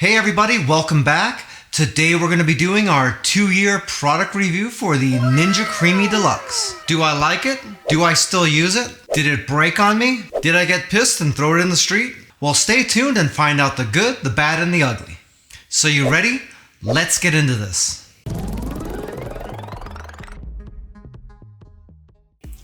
Hey everybody, welcome back. Today we're going to be doing our 2-year product review for the Ninja Creami Deluxe. Do I like it? Do I still use it? Did it break on me? Did I get pissed and throw it in the street? Well, stay tuned and find out the good, the bad, and the ugly. So you ready? Let's get into this.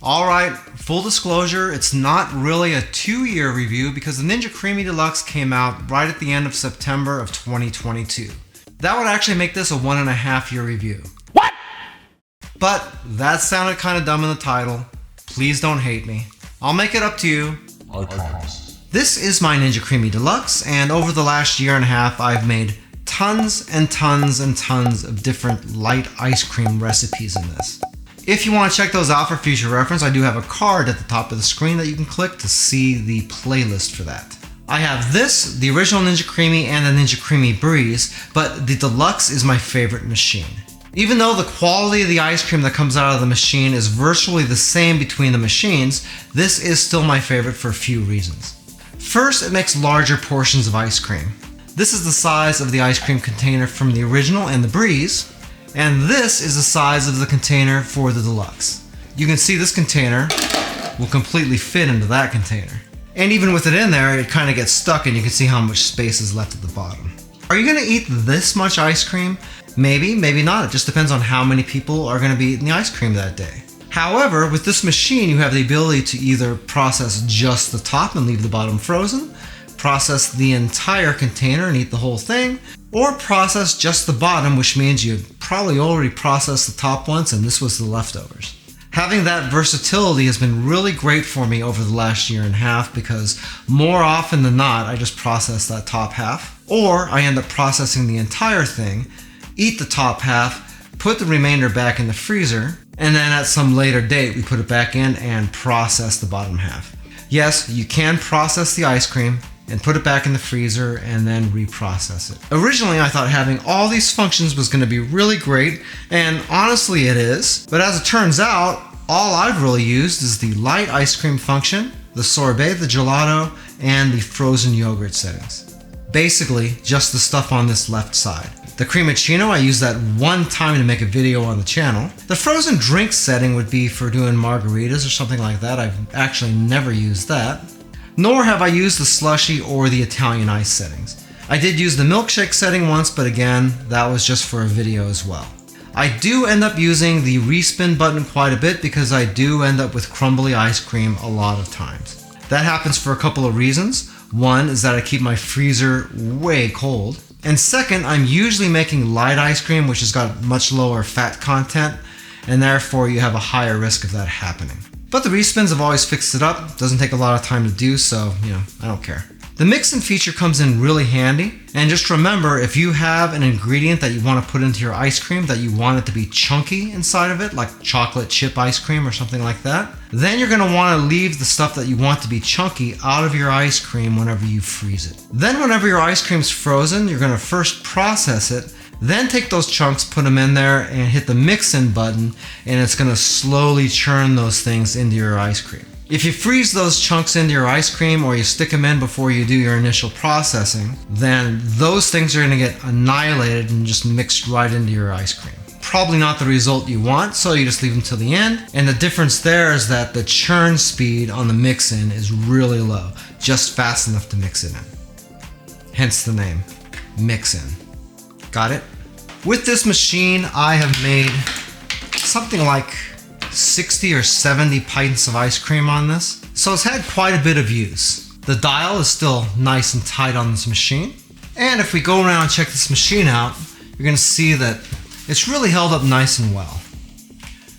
Alright, full disclosure, it's not really a 2-year review because the Ninja Creami Deluxe came out right at the end of September of 2022. That would actually make this a 1.5-year review. What? But that sounded kind of dumb in the title. Please don't hate me. I'll make it up to you. I promise. This is my Ninja Creami Deluxe, and over the last 1.5 years, I've made tons and tons and tons of different light ice cream recipes in this. If you want to check those out for future reference, I do have a card at the top of the screen that you can click to see the playlist for that. I have this, the original Ninja Creami and the Ninja Creami Breeze, but the Deluxe is my favorite machine. Even though the quality of the ice cream that comes out of the machine is virtually the same between the machines, this is still my favorite for a few reasons. First, it makes larger portions of ice cream. This is the size of the ice cream container from the original and the Breeze, and this is the size of the container for the Deluxe. You can see this container will completely fit into that container. And even with it in there, it kind of gets stuck and you can see how much space is left at the bottom. Are you going to eat this much ice cream? Maybe, maybe not. It just depends on how many people are going to be eating the ice cream that day. However, with this machine, you have the ability to either process just the top and leave the bottom frozen, process the entire container and eat the whole thing, or process just the bottom, which means you probably already processed the top once and this was the leftovers. Having that versatility has been really great for me over the last 1.5 years because more often than not, I just process that top half, or I end up processing the entire thing, eat the top half, put the remainder back in the freezer, and then at some later date, we put it back in and process the bottom half. Yes, you can process the ice cream and put it back in the freezer and then reprocess it. Originally, I thought having all these functions was going to be really great, and honestly it is, but as it turns out, all I've really used is the light ice cream function, the sorbet, the gelato, and the frozen yogurt settings. Basically, just the stuff on this left side. The Creamicino, I used that one time to make a video on the channel. The frozen drink setting would be for doing margaritas or something like that. I've actually never used that. Nor have I used the slushy or the Italian ice settings. I did use the milkshake setting once, but again, that was just for a video as well. I do end up using the respin button quite a bit because I do end up with crumbly ice cream a lot of times. That happens for a couple of reasons. One is that I keep my freezer way cold. And second, I'm usually making light ice cream, which has got much lower fat content, and therefore you have a higher risk of that happening. But the respins have always fixed it up. Doesn't take a lot of time to do, so, I don't care. The mix-in feature comes in really handy. And just remember, if you have an ingredient that you want to put into your ice cream that you want it to be chunky inside of it, like chocolate chip ice cream or something like that, then you're going to want to leave the stuff that you want to be chunky out of your ice cream whenever you freeze it. Then whenever your ice cream's frozen, you're going to first process it, then take those chunks, put them in there, and hit the mix-in button, and it's going to slowly churn those things into your ice cream. If you freeze those chunks into your ice cream or you stick them in before you do your initial processing, then those things are going to get annihilated and just mixed right into your ice cream. Probably not the result you want, so you just leave them till the end. And the difference there is that the churn speed on the mix-in is really low, just fast enough to mix it in. Hence the name, mix-in. Got it? With this machine, I have made something like 60 or 70 pints of ice cream on this. So it's had quite a bit of use. The dial is still nice and tight on this machine. And if we go around and check this machine out, you're going to see that it's really held up nice and well.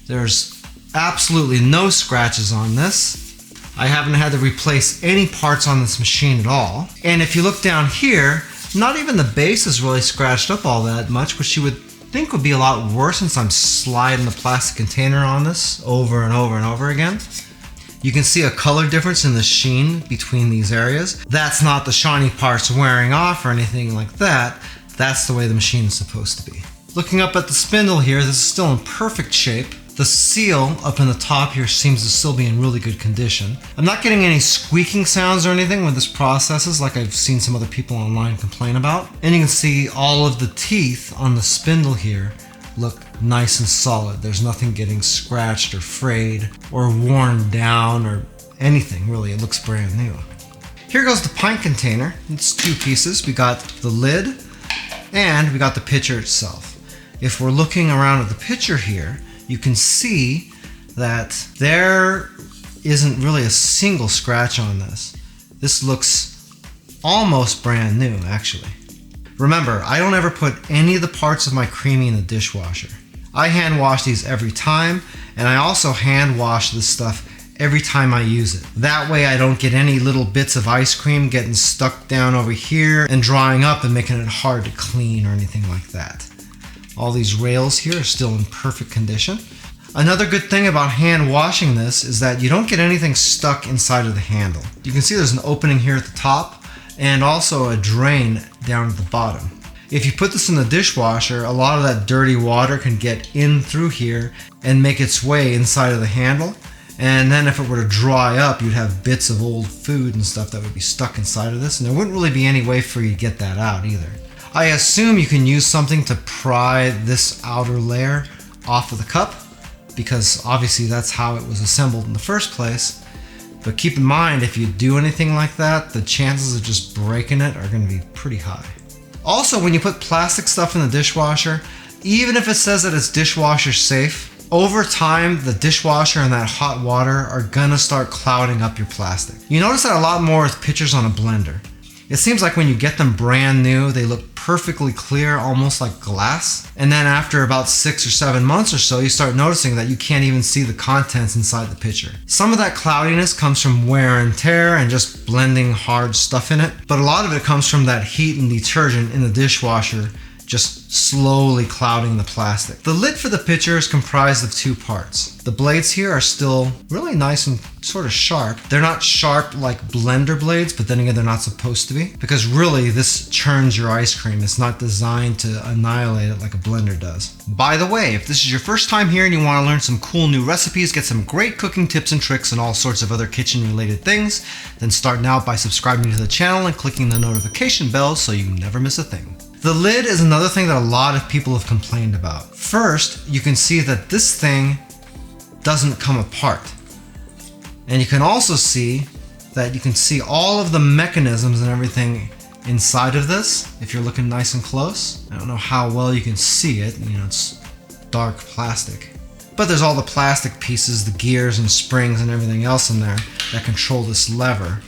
There's absolutely no scratches on this. I haven't had to replace any parts on this machine at all. And if you look down here, not even the base is really scratched up all that much, which you would think would be a lot worse since I'm sliding the plastic container on this over and over and over again. You can see a color difference in the sheen between these areas. That's not the shiny parts wearing off or anything like that. That's the way the machine is supposed to be. Looking up at the spindle here, this is still in perfect shape. The seal up in the top here seems to still be in really good condition. I'm not getting any squeaking sounds or anything when this processes like I've seen some other people online complain about. And you can see all of the teeth on the spindle here look nice and solid. There's nothing getting scratched or frayed or worn down or anything really. It looks brand new. Here goes the pint container. It's two pieces. We got the lid and we got the pitcher itself. If we're looking around at the pitcher here, you can see that there isn't really a single scratch on this. This looks almost brand new, actually. Remember, I don't ever put any of the parts of my Creami in the dishwasher. I hand wash these every time, and I also hand wash this stuff every time I use it. That way I don't get any little bits of ice cream getting stuck down over here and drying up and making it hard to clean or anything like that. All these rails here are still in perfect condition. Another good thing about hand washing this is that you don't get anything stuck inside of the handle. You can see there's an opening here at the top and also a drain down at the bottom. If you put this in the dishwasher, a lot of that dirty water can get in through here and make its way inside of the handle. And then if it were to dry up, you'd have bits of old food and stuff that would be stuck inside of this, and there wouldn't really be any way for you to get that out either. I assume you can use something to pry this outer layer off of the cup, because obviously that's how it was assembled in the first place. But keep in mind, if you do anything like that, the chances of just breaking it are going to be pretty high. Also, when you put plastic stuff in the dishwasher, even if it says that it's dishwasher safe, over time, the dishwasher and that hot water are gonna start clouding up your plastic. You notice that a lot more with pitchers on a blender. It seems like when you get them brand new, they look perfectly clear, almost like glass. And then after about 6 or 7 months or so, you start noticing that you can't even see the contents inside the pitcher. Some of that cloudiness comes from wear and tear and just blending hard stuff in it. But a lot of it comes from that heat and detergent in the dishwasher just slowly clouding the plastic. The lid for the pitcher is comprised of two parts. The blades here are still really nice and sort of sharp. They're not sharp like blender blades, but then again, they're not supposed to be, because really this churns your ice cream. It's not designed to annihilate it like a blender does. By the way, if this is your first time here and you want to learn some cool new recipes, get some great cooking tips and tricks and all sorts of other kitchen related things, then start now by subscribing to the channel and clicking the notification bell so you never miss a thing. The lid is another thing that a lot of people have complained about. First, you can see that this thing doesn't come apart. And you can also see that you can see all of the mechanisms and everything inside of this if you're looking nice and close. I don't know how well you can see it, it's dark plastic. But there's all the plastic pieces, the gears and springs and everything else in there that control this lever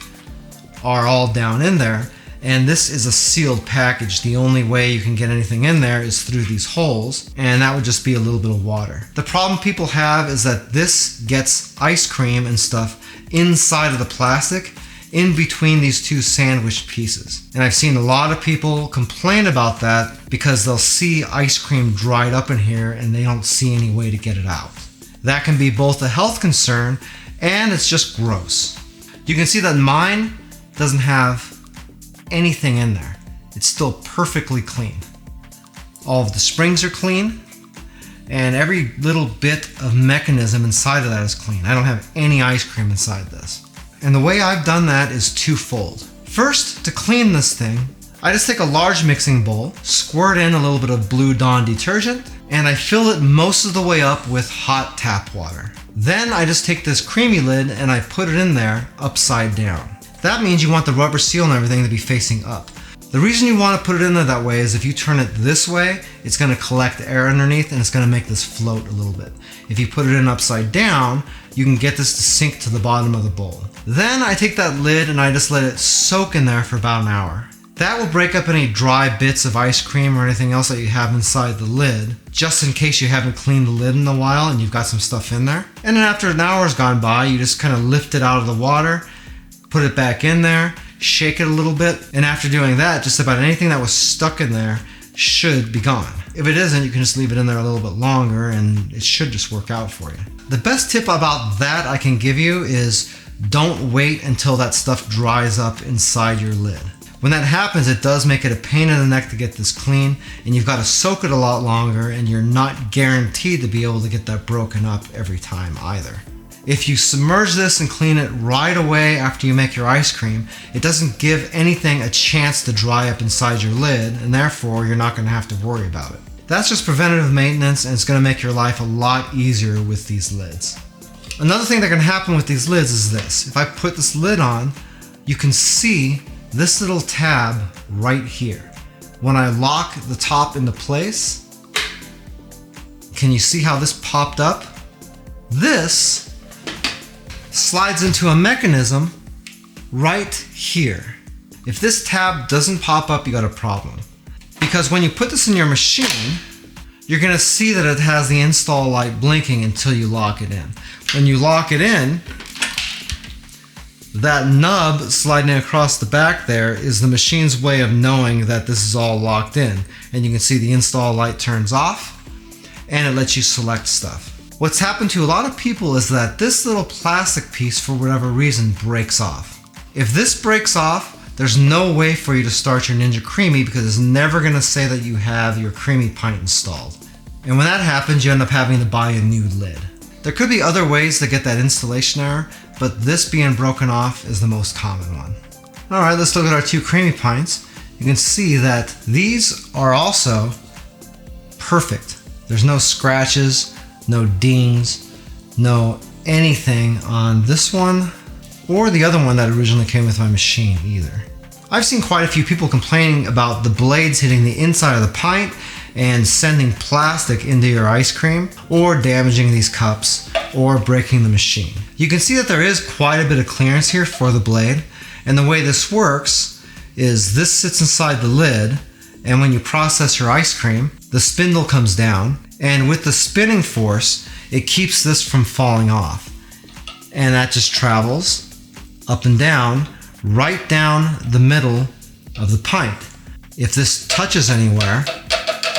are all down in there. And this is a sealed package. The only way you can get anything in there is through these holes, and that would just be a little bit of water. The problem people have is that this gets ice cream and stuff inside of the plastic, in between these two sandwiched pieces. And I've seen a lot of people complain about that because they'll see ice cream dried up in here and they don't see any way to get it out. That can be both a health concern and it's just gross. You can see that mine doesn't have anything in there. It's still perfectly clean. All of the springs are clean and every little bit of mechanism inside of that is clean. I don't have any ice cream inside this. And the way I've done that is twofold. First, to clean this thing, I just take a large mixing bowl, squirt in a little bit of Blue Dawn detergent, and I fill it most of the way up with hot tap water. Then I just take this Creami lid and I put it in there upside down. That means you want the rubber seal and everything to be facing up. The reason you want to put it in there that way is if you turn it this way, it's going to collect air underneath and it's going to make this float a little bit. If you put it in upside down, you can get this to sink to the bottom of the bowl. Then I take that lid and I just let it soak in there for about an hour. That will break up any dry bits of ice cream or anything else that you have inside the lid, just in case you haven't cleaned the lid in a while and you've got some stuff in there. And then after an hour's gone by, you just kind of lift it out of the water, put it back in there, shake it a little bit, and after doing that, just about anything that was stuck in there should be gone. If it isn't, you can just leave it in there a little bit longer and it should just work out for you. The best tip about that I can give you is don't wait until that stuff dries up inside your lid. When that happens, it does make it a pain in the neck to get this clean, and you've got to soak it a lot longer, and you're not guaranteed to be able to get that broken up every time either. If you submerge this and clean it right away after you make your ice cream, it doesn't give anything a chance to dry up inside your lid, and therefore you're not going to have to worry about it. That's just preventative maintenance, and it's going to make your life a lot easier with these lids. Another thing that can happen with these lids is this. If I put this lid on, you can see this little tab right here. When I lock the top into place, can you see how this popped up? This slides into a mechanism right here. If this tab doesn't pop up, you got a problem. Because when you put this in your machine, you're gonna see that it has the install light blinking until you lock it in. When you lock it in, that nub sliding across the back there is the machine's way of knowing that this is all locked in. And you can see the install light turns off and it lets you select stuff. What's happened to a lot of people is that this little plastic piece, for whatever reason, breaks off. If this breaks off, there's no way for you to start your Ninja Creami because it's never going to say that you have your Creami pint installed. And when that happens, you end up having to buy a new lid. There could be other ways to get that installation error, but this being broken off is the most common one. Alright, let's look at our two Creami pints. You can see that these are also perfect. There's no scratches, no dings, no anything on this one or the other one that originally came with my machine either. I've seen quite a few people complaining about the blades hitting the inside of the pint and sending plastic into your ice cream or damaging these cups or breaking the machine. You can see that there is quite a bit of clearance here for the blade, and the way this works is this sits inside the lid, and when you process your ice cream, the spindle comes down, and with the spinning force, it keeps this from falling off. And that just travels up and down, right down the middle of the pint. If this touches anywhere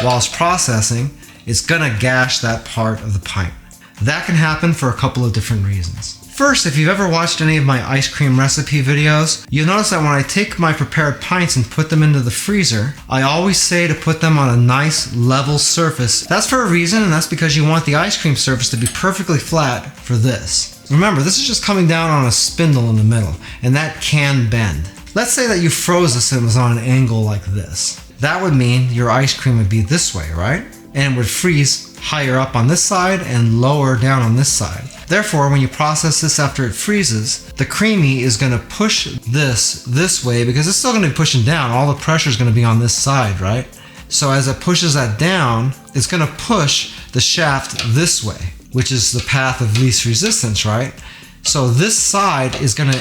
while it's processing, it's gonna gash that part of the pint. That can happen for a couple of different reasons. First, if you've ever watched any of my ice cream recipe videos, you'll notice that when I take my prepared pints and put them into the freezer, I always say to put them on a nice level surface. That's for a reason, and that's because you want the ice cream surface to be perfectly flat for this. Remember, this is just coming down on a spindle in the middle, and that can bend. Let's say that you froze this and it was on an angle like this. That would mean your ice cream would be this way, right? And it would freeze higher up on this side and lower down on this side. Therefore, when you process this after it freezes, the Creami is going to push this way because it's still going to be pushing down. All the pressure is going to be on this side, right? So as it pushes that down, it's going to push the shaft this way, which is the path of least resistance, right? So this side is going to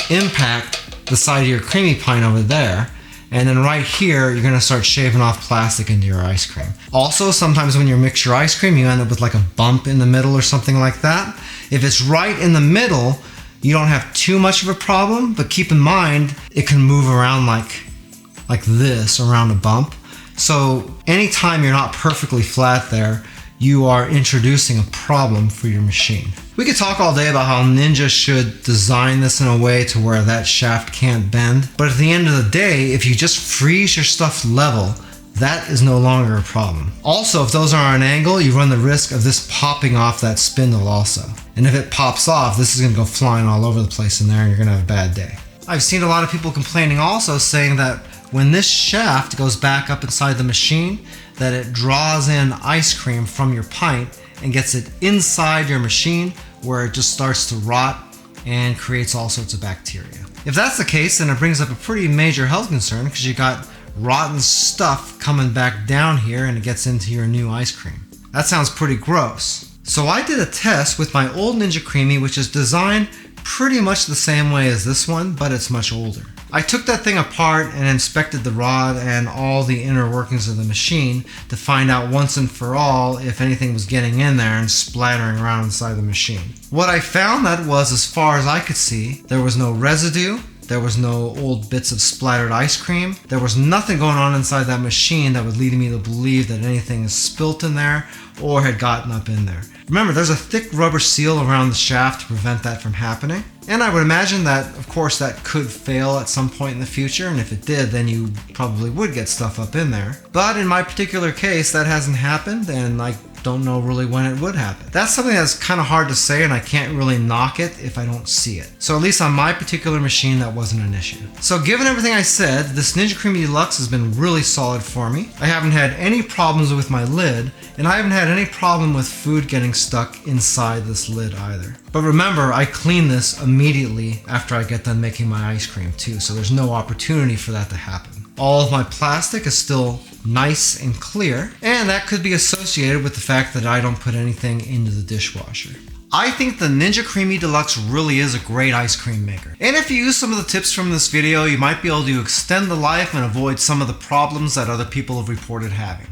impact the side of your Creami pint over there. And then right here, you're gonna start shaving off plastic into your ice cream. Also, sometimes when you mix your ice cream, you end up with like a bump in the middle or something like that. If it's right in the middle, you don't have too much of a problem, but keep in mind, it can move around like this around a bump. So anytime you're not perfectly flat there, you are introducing a problem for your machine. We could talk all day about how Ninja should design this in a way to where that shaft can't bend, but at the end of the day, if you just freeze your stuff level, that is no longer a problem. Also, if those are on an angle, you run the risk of this popping off that spindle also. And if it pops off, this is gonna go flying all over the place in there and you're gonna have a bad day. I've seen a lot of people complaining also, saying that when this shaft goes back up inside the machine, that it draws in ice cream from your pint and gets it inside your machine where it just starts to rot and creates all sorts of bacteria. If that's the case, then it brings up a pretty major health concern because you got rotten stuff coming back down here and it gets into your new ice cream. That sounds pretty gross. So I did a test with my old Ninja Creami, which is designed pretty much the same way as this one, but it's much older. I took that thing apart and inspected the rod and all the inner workings of the machine to find out once and for all if anything was getting in there and splattering around inside the machine. What I found that was, as far as I could see, there was no residue, there was no old bits of splattered ice cream, there was nothing going on inside that machine that would lead me to believe that anything is spilt in there or had gotten up in there. Remember, there's a thick rubber seal around the shaft to prevent that from happening. And I would imagine that, of course, that could fail at some point in the future, and if it did, then you probably would get stuff up in there. But in my particular case, that hasn't happened, and I don't know really when it would happen. That's something that's kind of hard to say, and I can't really knock it if I don't see it. So at least on my particular machine, that wasn't an issue. So given everything I said, this Ninja Creami Deluxe has been really solid for me. I haven't had any problems with my lid, and I haven't had any problem with food getting stuck inside this lid either. But remember, I clean this immediately after I get done making my ice cream too, so there's no opportunity for that to happen. All of my plastic is still nice and clear, and that could be associated with the fact that I don't put anything into the dishwasher. I think the Ninja Creami Deluxe really is a great ice cream maker. And if you use some of the tips from this video, you might be able to extend the life and avoid some of the problems that other people have reported having.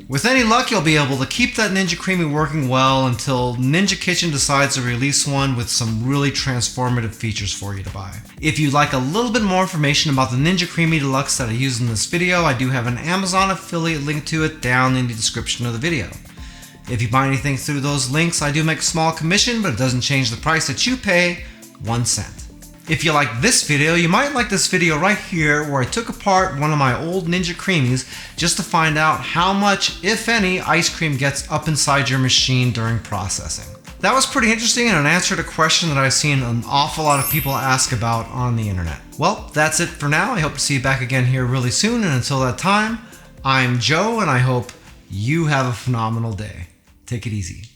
With any luck, you'll be able to keep that Ninja Creami working well until Ninja Kitchen decides to release one with some really transformative features for you to buy. If you'd like a little bit more information about the Ninja Creami Deluxe that I used in this video, I do have an Amazon affiliate link to it down in the description of the video. If you buy anything through those links, I do make a small commission, but it doesn't change the price that you pay 1 cent. If you like this video, you might like this video right here where I took apart one of my old Ninja Creamis just to find out how much, if any, ice cream gets up inside your machine during processing. That was pretty interesting and an answer to a question that I've seen an awful lot of people ask about on the internet. Well, that's it for now. I hope to see you back again here really soon, and until that time, I'm Joe, and I hope you have a phenomenal day. Take it easy.